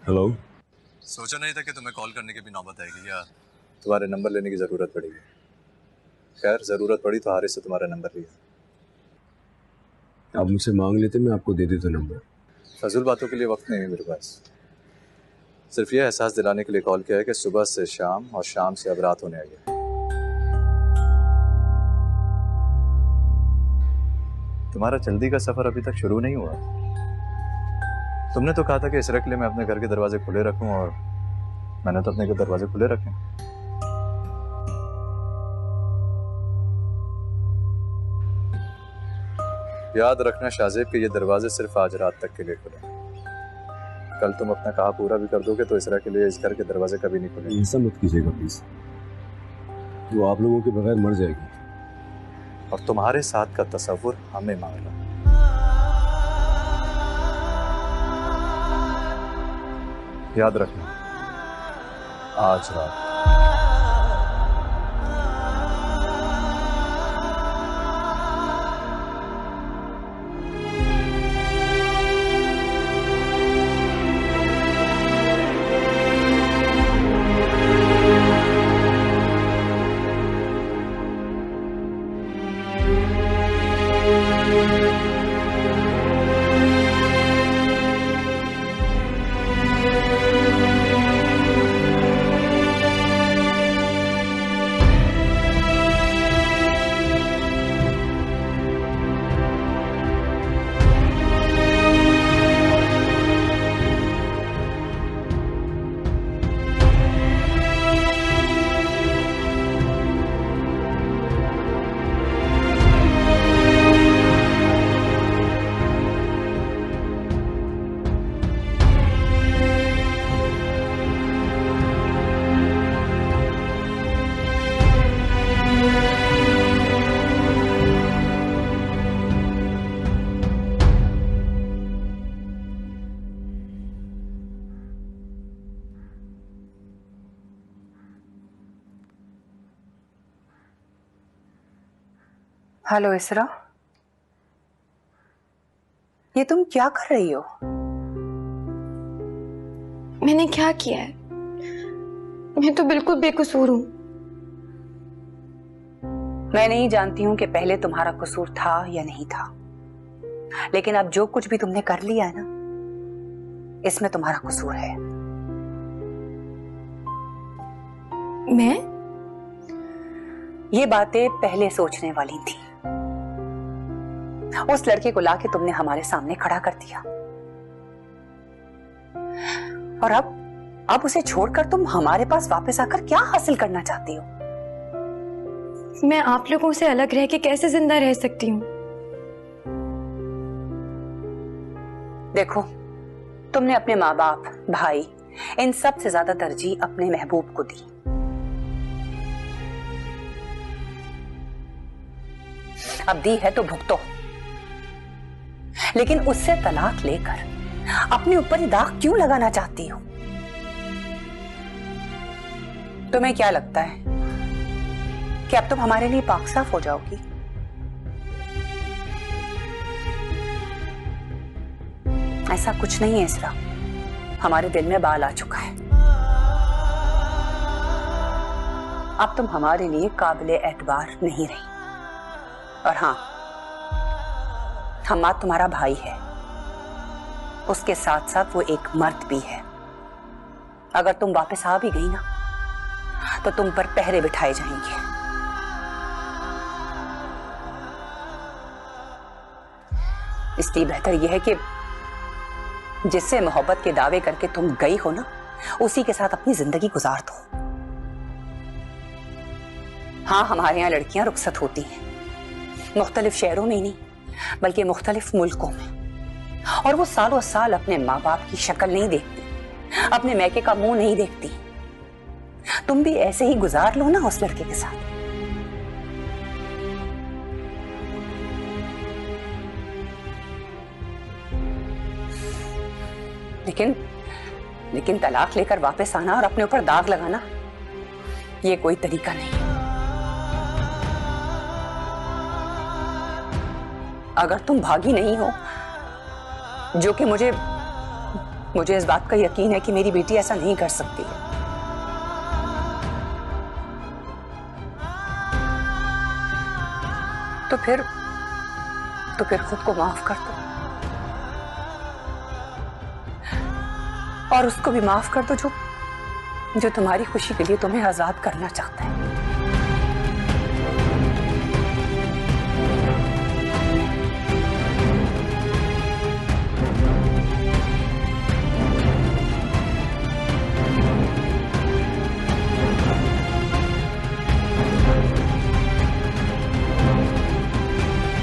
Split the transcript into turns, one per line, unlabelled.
Hello.
सोचा नहीं था कि तुम्हें कॉल करने की भी नौबत आएगी या तुम्हारे नंबर लेने की ज़रूरत पड़ेगी। खैर, ज़रूरत पड़ी तो हारिस से तुम्हारा नंबर लिया।
आप मुझसे मांग लेते, मैं आपको दे देता नंबर।
फजूल बातों के लिए वक्त नहीं है मेरे पास। सिर्फ ये एहसास दिलाने के लिए कॉल किया है कि सुबह से शाम और शाम से अब रात होने आई है। तुम्हारा जल्दी का सफ़र अभी तक शुरू नहीं हुआ। तुमने तो कहा था कि इस रख ले मैं अपने घर के दरवाजे खुले रखूं, और मैंने तो अपने दरवाजे खुले रखे। याद रखना शाहजेब कि ये दरवाजे सिर्फ आज रात तक के लिए खुले। कल तुम अपना कहा पूरा भी कर दोगे तो इसरा के लिए इस घर के दरवाजे कभी नहीं खुलेंगे।
ऐसा मत कीजिएगा प्लीज, वो आप लोगों के बगैर मर जाएगी।
और तुम्हारे साथ का तस्वुर हमें मांग रहा। याद रखना, आज रात।
हेलो इसरा, ये तुम क्या कर रही हो?
मैंने क्या किया है? मैं तो बिल्कुल बेकसूर हूं।
मैं नहीं जानती हूं कि पहले तुम्हारा कसूर था या नहीं था, लेकिन अब जो कुछ भी तुमने कर लिया है ना, इसमें तुम्हारा कसूर है।
मैं?
ये बातें पहले सोचने वाली थी। उस लड़के को लाके तुमने हमारे सामने खड़ा कर दिया, और अब उसे छोड़कर तुम हमारे पास वापस आकर क्या हासिल करना चाहती हो?
मैं आप लोगों से अलग रह के कैसे जिंदा रह सकती हूँ?
देखो, तुमने अपने माँ बाप, भाई, इन सब से ज्यादा तरजीह अपने महबूब को दी। अब दी है तो भुगतो, लेकिन उससे तलाक लेकर अपने ऊपर ही दाग क्यों लगाना चाहती हो? तुम्हें क्या लगता है कि अब तुम हमारे लिए पाक साफ हो जाओगी? ऐसा कुछ नहीं है इसरा, हमारे दिल में बाल आ चुका है। अब तुम हमारे लिए काबिले एतबार नहीं रही। और हाँ, हम्माद तुम्हारा भाई है, उसके साथ साथ वो एक मर्द भी है। अगर तुम वापस आ भी गई ना, तो तुम पर पहरे बिठाए जाएंगे। इसलिए बेहतर यह है कि जिससे मोहब्बत के दावे करके तुम गई हो ना, उसी के साथ अपनी जिंदगी गुजार दो। हाँ, हमारे यहाँ लड़कियां रुखसत होती हैं, मुख्तलिफ शहरों में ही नहीं बल्कि मुख्तलिफ मुल्कों में, और वो सालों साल अपने माँ बाप की शक्ल नहीं देखती, अपने मैके का मुंह नहीं देखती। तुम भी ऐसे ही गुजार लो ना उस लड़के के साथ। लेकिन तलाक लेकर वापस आना और अपने ऊपर दाग लगाना, ये कोई तरीका नहीं है। अगर तुम भागी नहीं हो, जो कि मुझे मुझे इस बात का यकीन है कि मेरी बेटी ऐसा नहीं कर सकती है। तो फिर खुद को माफ कर दो, और उसको भी माफ कर दो जो तुम्हारी खुशी के लिए तुम्हें आजाद करना चाहता है।